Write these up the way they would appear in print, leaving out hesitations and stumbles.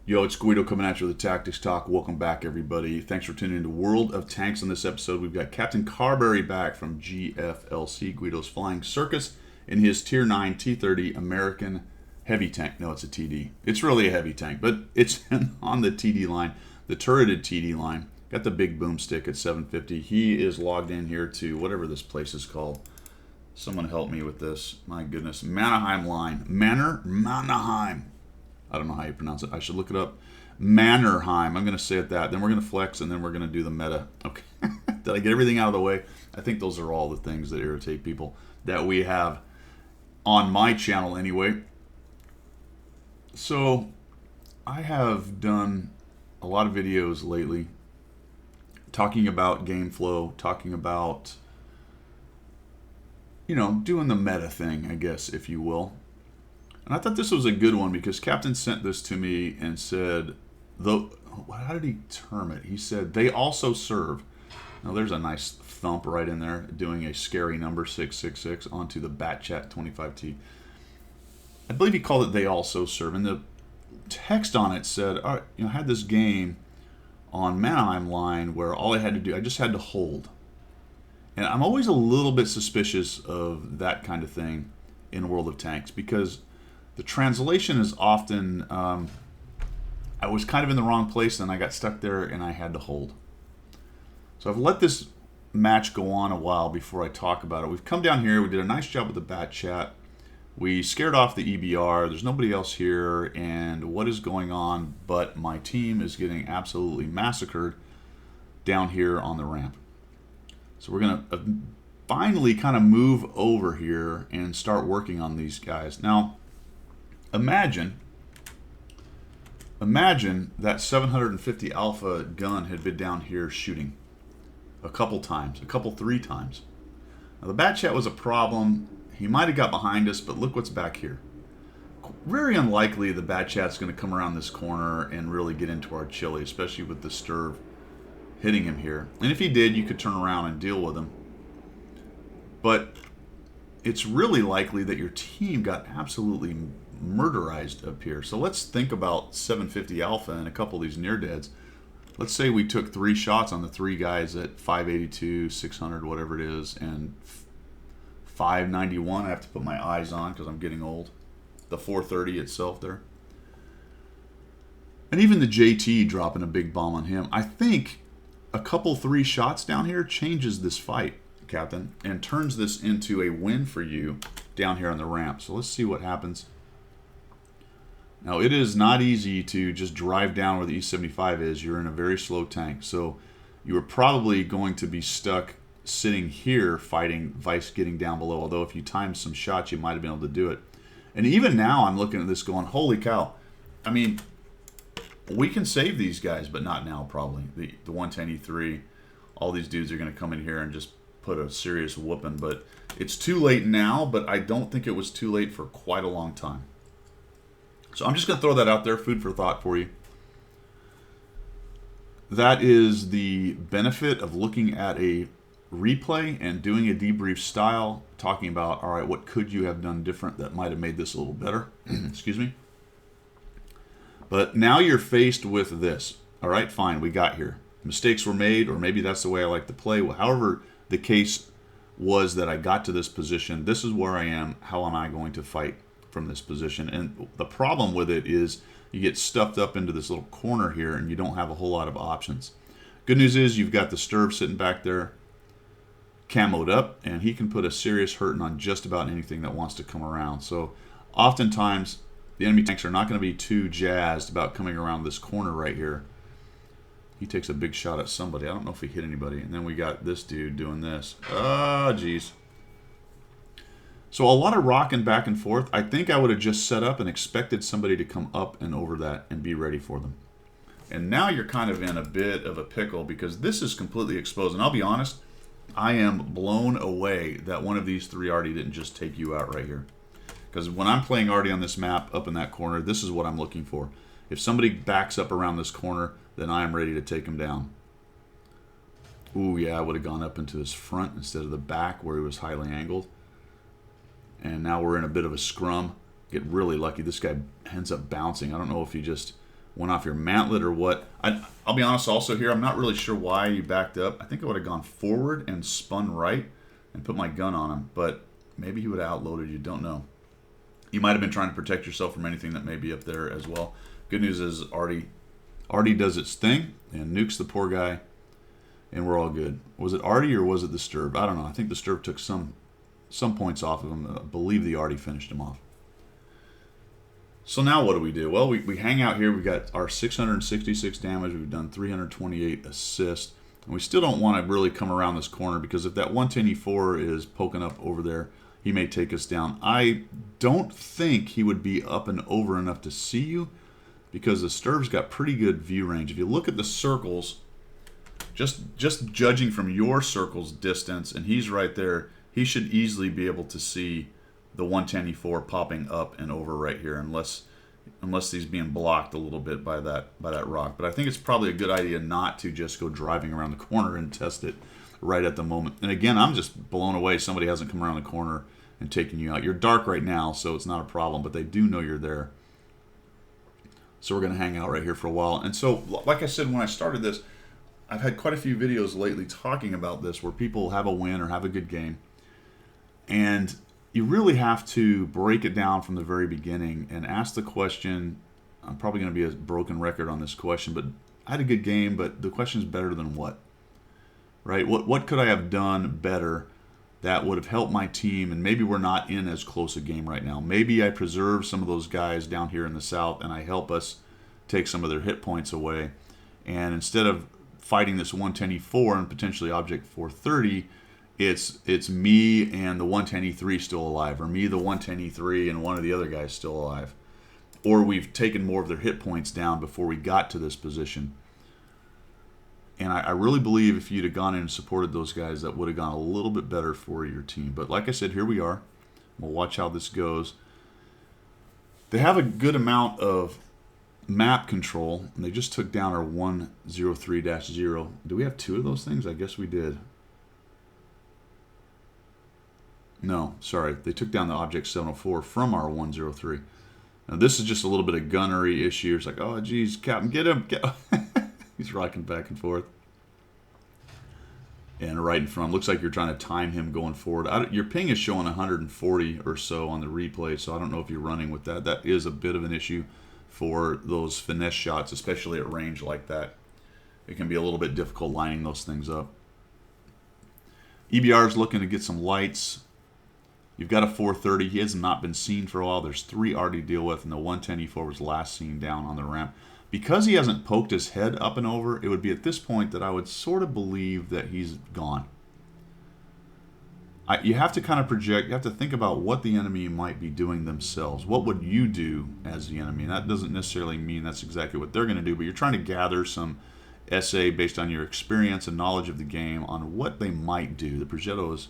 Yo, it's Guido coming at you with the Tactics Talk. Welcome back, everybody. Thanks for tuning in to World of Tanks. On this episode, we've got Captain Carberry back from GFLC, Guido's Flying Circus, in his Tier 9 T-30 American Heavy Tank. No, it's a TD. It's really a heavy tank, but it's on the TD line, the turreted TD line. Got the big boomstick at 750. He is logged in here to whatever this place is called. Someone help me with this. My goodness. Mannerheim line. Mannerheim. I don't know how you pronounce it. I should look it up. Mannerheim. I'm going to say it that. Then we're going to flex, and then we're going to do the meta. Okay. Did I get everything out of the way? I think those are all the things that irritate people that we have on my channel anyway. So, I have done a lot of videos lately talking about game flow, talking about, doing the meta thing, I guess, if you will. And I thought this was a good one because Captain sent this to me and said, how did he term it? He said, they also serve. Now there's a nice thump right in there, doing a scary number 666 onto the Batchat 25T. I believe he called it they also serve. And the text on it said, all right, I had this game on Mannerheim line where all I had to do, I just had to hold. And I'm always a little bit suspicious of that kind of thing in World of Tanks because the translation is often, I was kind of in the wrong place and I got stuck there and I had to hold. So I've let this match go on a while before I talk about it. We've come down here, we did a nice job with the Batchat. We scared off the EBR, there's nobody else here, and what is going on but my team is getting absolutely massacred down here on the ramp. So we're going to finally kind of move over here and start working on these guys. Now, Imagine that 750 Alpha gun had been down here shooting a couple times, three times. Now the Batchat was a problem. He might have got behind us, but look what's back here. Very unlikely the Batchat's going to come around this corner and really get into our chili, especially with the Sturv hitting him here. And if he did, you could turn around and deal with him. But it's really likely that your team got absolutely murderized up here. So let's think about 750 Alpha and a couple of these near deads. Let's say we took 3 shots on the 3 guys at 582, 600, whatever it is, and 591. I have to put my eyes on because I'm getting old. The 430 itself there. And even the JT dropping a big bomb on him. I think a couple 3 shots down here changes this fight, Captain, and turns this into a win for you down here on the ramp. So let's see what happens. Now, it is not easy to just drive down where the E75 is. You're in a very slow tank. So you are probably going to be stuck sitting here fighting Vice getting down below. Although if you timed some shots, you might have been able to do it. And even now, I'm looking at this going, holy cow. I mean, we can save these guys, but not now probably. The 110E3, all these dudes are going to come in here and just put a serious whooping. But it's too late now, but I don't think it was too late for quite a long time. So I'm just going to throw that out there, food for thought for you. That is the benefit of looking at a replay and doing a debrief style, talking about, all right, what could you have done different that might have made this a little better? Excuse me. But now you're faced with this. All right, fine, we got here. Mistakes were made, or maybe that's the way I like to play. However the case was that I got to this position, this is where I am, how am I going to fight from this position? And the problem with it is you get stuffed up into this little corner here and you don't have a whole lot of options. Good news is you've got the Sturv sitting back there camoed up, and he can put a serious hurting on just about anything that wants to come around. So oftentimes the enemy tanks are not going to be too jazzed about coming around this corner right here. He takes a big shot at somebody. I don't know if he hit anybody. And then we got this dude doing this. Oh, geez. So a lot of rocking back and forth. I think I would have just set up and expected somebody to come up and over that and be ready for them. And now you're kind of in a bit of a pickle because this is completely exposed. And I'll be honest, I am blown away that one of these 3 already didn't just take you out right here. Because when I'm playing already on this map up in that corner, this is what I'm looking for. If somebody backs up around this corner, then I am ready to take him down. Ooh, yeah, I would have gone up into his front instead of the back where he was highly angled. And now we're in a bit of a scrum. Get really lucky. This guy ends up bouncing. I don't know if he just went off your mantlet or what. I'll be honest also here, I'm not really sure why he backed up. I think I would have gone forward and spun right and put my gun on him, but maybe he would have outloaded you, don't know. You might have been trying to protect yourself from anything that may be up there as well. Good news is Artie does its thing and nukes the poor guy, and we're all good. Was it Artie or was it the Sturb? I don't know. I think the Sturb took some points off of him. I believe the Artie finished him off. So now what do? Well, we hang out here. We got our 666 damage. We've done 328 assists. And we still don't want to really come around this corner because if that 110E4 is poking up over there, he may take us down. I don't think he would be up and over enough to see you because the Sturb's got pretty good view range. If you look at the circles, just judging from your circle's distance, and he's right there, he should easily be able to see the 110E4 popping up and over right here, unless he's being blocked a little bit by that rock. But I think it's probably a good idea not to just go driving around the corner and test it right at the moment. And again, I'm just blown away somebody hasn't come around the corner and taken you out. You're dark right now, so it's not a problem, but they do know you're there. So we're going to hang out right here for a while. And so, like I said when I started this, I've had quite a few videos lately talking about this where people have a win or have a good game. And you really have to break it down from the very beginning and ask the question. I'm probably going to be a broken record on this question, but I had a good game, but the question is better than what? Right? What could I have done better that would have helped my team? And maybe we're not in as close a game right now. Maybe I preserve some of those guys down here in the south and I help us take some of their hit points away. And instead of fighting this 110E4 and potentially object 430, it's me and the 110E3 still alive, or me, the 110E3, and one of the other guys still alive. Or we've taken more of their hit points down before we got to this position. And I really believe if you'd have gone in and supported those guys, that would have gone a little bit better for your team. But like I said, here we are. We'll watch how this goes. They have a good amount of map control, and they just took down our 103-0. Do we have two of those things? I guess we did. No, sorry. They took down the Object 704 from our 103. Now, this is just a little bit of gunnery issue. It's like, oh, geez, Captain, get him. He's rocking back and forth. And right in front. Looks like you're trying to time him going forward. Your ping is showing 140 or so on the replay, so I don't know if you're running with that. That is a bit of an issue for those finesse shots, especially at range like that. It can be a little bit difficult lining those things up. EBR is looking to get some lights. You've got a 430. He has not been seen for a while. There's 3 already to deal with, and the 110E4 was last seen down on the ramp. Because he hasn't poked his head up and over, it would be at this point that I would sort of believe that he's gone. You have to kind of project, you have to think about what the enemy might be doing themselves. What would you do as the enemy? And that doesn't necessarily mean that's exactly what they're going to do, but you're trying to gather some essay based on your experience and knowledge of the game on what they might do. The Progetto is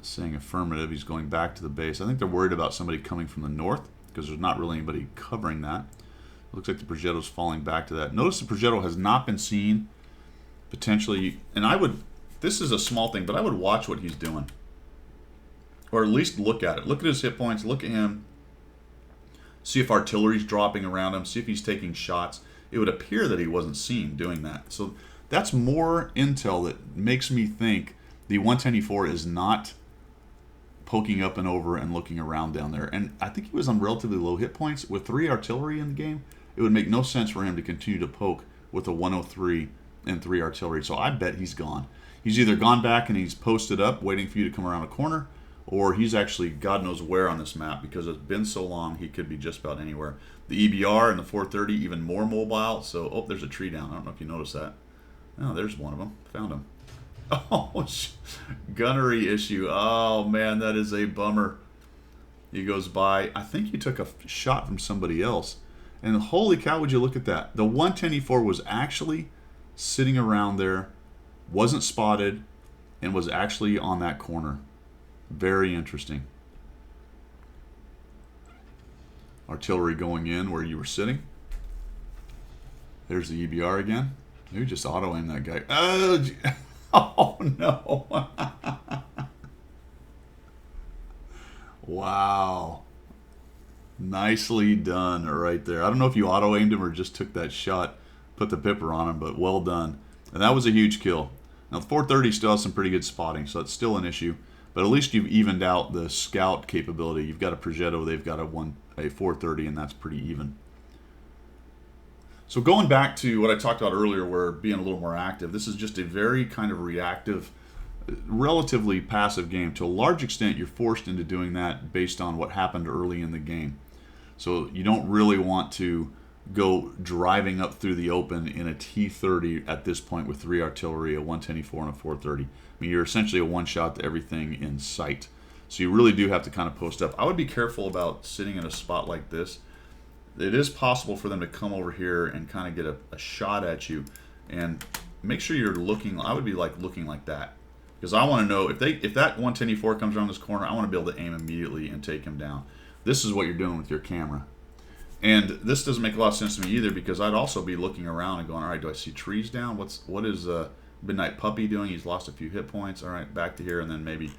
saying affirmative. He's going back to the base. I think they're worried about somebody coming from the north because there's not really anybody covering that. It looks like the Progetto's falling back to that. Notice the Progetto has not been seen. Potentially, and this is a small thing, but I would watch what he's doing. Or at least look at it. Look at his hit points. Look at him. See if artillery's dropping around him. See if he's taking shots. It would appear that he wasn't seen doing that. So that's more intel that makes me think the 110E4 is not poking up and over and looking around down there. And I think he was on relatively low hit points. With 3 artillery in the game, it would make no sense for him to continue to poke with a 103 and 3 artillery. So I bet he's gone. He's either gone back and he's posted up waiting for you to come around a corner, or he's actually God knows where on this map because it's been so long he could be just about anywhere. The EBR and the 430 even more mobile. So, oh, there's a tree down. I don't know if you noticed that. Oh, there's one of them. Found him. Oh, gunnery issue. Oh, man, that is a bummer. He goes by. I think you took a shot from somebody else. And holy cow, would you look at that. The 110E4 was actually sitting around there, wasn't spotted, and was actually on that corner. Very interesting. Artillery going in where you were sitting. There's the EBR again. Maybe just auto-aim that guy. Oh, no. Wow. Nicely done right there. I don't know if you auto-aimed him or just took that shot, put the pipper on him, but well done. And that was a huge kill. Now, the 430 still has some pretty good spotting, so it's still an issue. But at least you've evened out the scout capability. You've got a Progetto, they've got a 430, and that's pretty even. So going back to what I talked about earlier, where being a little more active, this is just a very kind of reactive, relatively passive game. To a large extent, you're forced into doing that based on what happened early in the game. So you don't really want to go driving up through the open in a T-30 at this point with 3 artillery, a 110E4, and a 430. I mean, you're essentially a one-shot to everything in sight. So you really do have to kind of post up. I would be careful about sitting in a spot like this. It is possible for them to come over here and kind of get a shot at you, and make sure you're looking. I would be like looking like that, because I want to know if that 110E4 comes around this corner, I want to be able to aim immediately and take him down. This is what you're doing with your camera. And this doesn't make a lot of sense to me either, because I'd also be looking around and going, all right, do I see trees down? What is Midnight Puppy doing? He's lost a few hit points. All right, back to here, and then maybe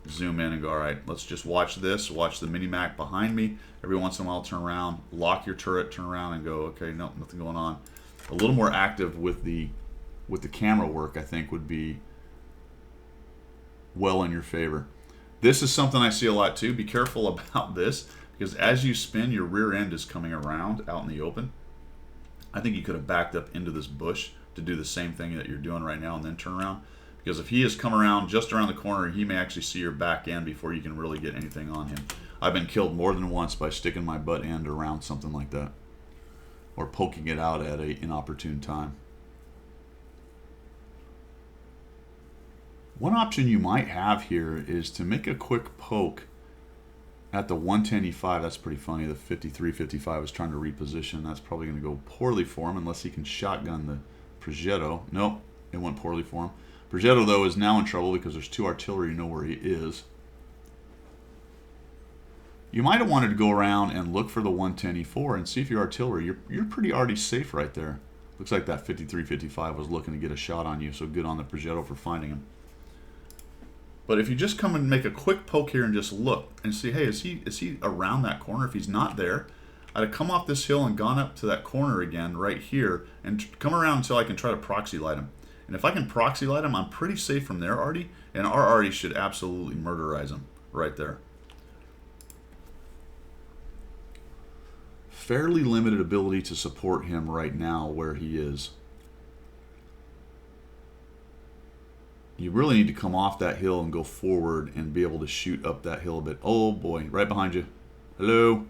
zoom in and go, all right, let's just watch this. Watch the mini-mac behind me. Every once in a while, turn around, lock your turret, turn around, and go, okay, nope, nothing going on. A little more active with the camera work, I think, would be well in your favor. This is something I see a lot too. Be careful about this, because as you spin, your rear end is coming around out in the open. I think you could have backed up into this bush to do the same thing that you're doing right now and then turn around. Because if he has come around just around the corner, he may actually see your back end before you can really get anything on him. I've been killed more than once by sticking my butt end around something like that, or poking it out at an inopportune time. One option you might have here is to make a quick poke at the 110E5. That's pretty funny. The 53-55 is trying to reposition. That's probably going to go poorly for him unless he can shotgun the Progetto. Nope, it went poorly for him. Progetto, though, is now in trouble because there's 2 artillery. You know where he is. You might have wanted to go around and look for the 110E4 and see if your artillery, you're pretty already safe right there. Looks like that 53-55 was looking to get a shot on you, so good on the Progetto for finding him. But if you just come and make a quick poke here and just look and see, hey, is he around that corner? If he's not there, I'd have come off this hill and gone up to that corner again right here and come around until I can try to proxy light him. And if I can proxy light him, I'm pretty safe from there, Artie. And our Artie should absolutely murderize him right there. Fairly limited ability to support him right now where he is. You really need to come off that hill and go forward and be able to shoot up that hill a bit. Oh boy, right behind you. Hello.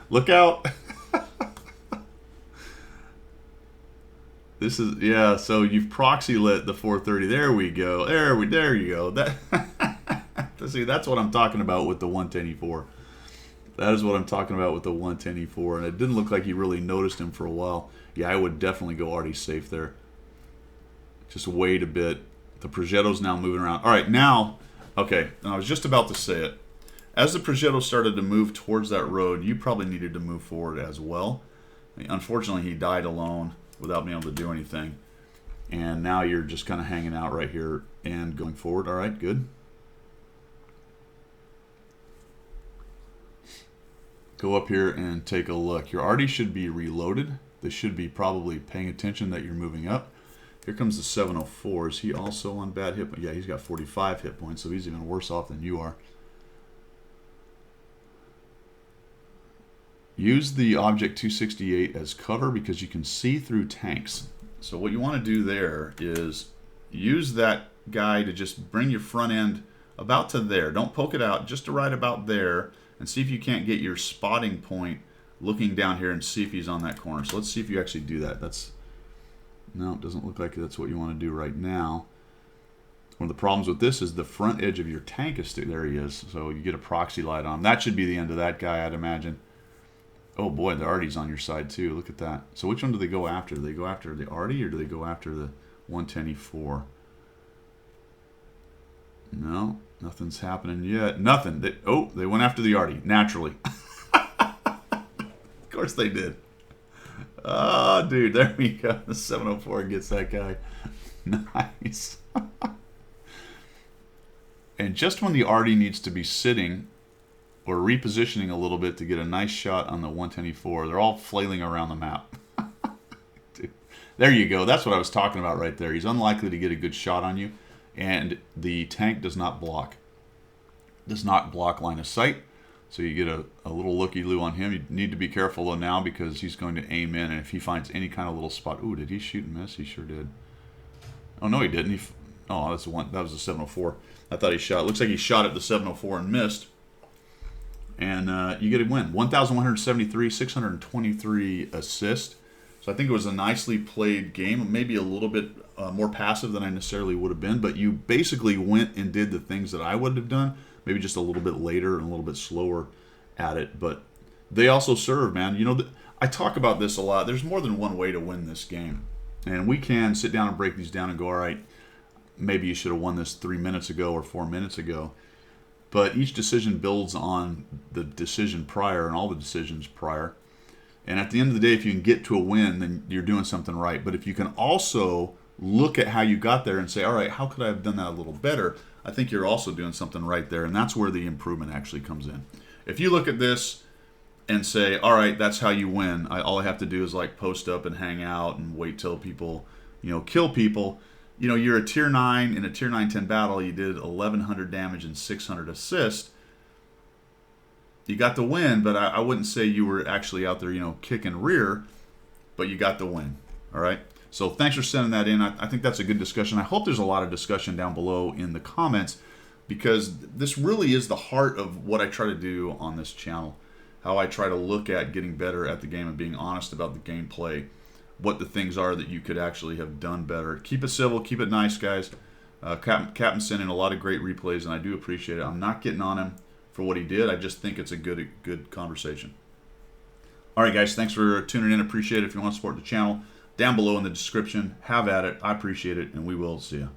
Look out. This is, yeah, so you've proxy lit the 430. There we go. There you go. That see, that's what I'm talking about with the 110E4. That is what I'm talking about with the 110E4. And it didn't look like he really noticed him for a while. Yeah, I would definitely go Artie safe there. Just wait a bit. The Progetto's now moving around. All right, now, okay, and I was just about to say it. As the Progetto started to move towards that road, you probably needed to move forward as well. I mean, unfortunately, he died alone without being able to do anything. And now you're just kind of hanging out right here and going forward. All right, good. Go up here and take a look. Your Artie should be reloaded. They should be probably paying attention that you're moving up. Here comes the 704. Is he also on bad hit points? Yeah, he's got 45 hit points, so he's even worse off than you are. Use the Object 268 as cover because you can see through tanks. So what you want to do there is use that guy to just bring your front end about to there. Don't poke it out, just to right about there, and see if you can't get your spotting point looking down here and see if he's on that corner. So let's see if you actually do that. No, it doesn't look like that's what you want to do right now. One of the problems with this is the front edge of your tank is there. He is. So you get a proxy light on him. That should be the end of that guy, I'd imagine. Oh boy, the Artie's on your side too. Look at that. So which one do they go after? Do they go after the Artie or do they go after the 110E4? No, nothing's happening yet. Nothing. They went after the Artie, naturally. Of course they did. Oh, dude, there we go. The 704 gets that guy. Nice. And just when the Artie needs to be sitting we're repositioning a little bit to get a nice shot on the 110E4. They're all flailing around the map. Dude, there you go. That's what I was talking about right there. He's unlikely to get a good shot on you, and the tank does not block. Does not block line of sight. So you get a little looky-loo on him. You need to be careful, though, now because he's going to aim in, and if he finds any kind of little spot... Ooh, did he shoot and miss? He sure did. Oh, no, he didn't. Oh, that's the one. That was the 704. I thought he shot. Looks like he shot at the 704 and missed. And you get a win. 1,173, 623 assists. So I think it was a nicely played game. Maybe a little bit more passive than I necessarily would have been, but you basically went and did the things that I would have done. Maybe just a little bit later and a little bit slower at it. But they also serve, man. You know, I talk about this a lot. There's more than one way to win this game. And we can sit down and break these down and go, all right, maybe you should have won this 3 minutes ago or 4 minutes ago. But each decision builds on the decision prior and all the decisions prior. And at the end of the day, if you can get to a win, then you're doing something right. But if you can also look at how you got there and say, all right, how could I have done that a little better? I think you're also doing something right there. And that's where the improvement actually comes in. If you look at this and say, all right, that's how you win. All I have to do is like post up and hang out and wait till people, kill people. You're a tier 9 in a tier 9-10 battle. You did 1,100 damage and 600 assists. You got the win, but I wouldn't say you were actually out there, kicking rear, but you got the win. All right. So thanks for sending that in. I think that's a good discussion. I hope there's a lot of discussion down below in the comments, because this really is the heart of what I try to do on this channel. How I try to look at getting better at the game and being honest about the gameplay. What the things are that you could actually have done better. Keep it civil, keep it nice, guys. Captain sent in a lot of great replays, and I do appreciate it. I'm not getting on him for what he did. I just think it's a good conversation. All right, guys, thanks for tuning in. Appreciate it. If you want to support the channel, down below in the description, have at it. I appreciate it, and we will see you.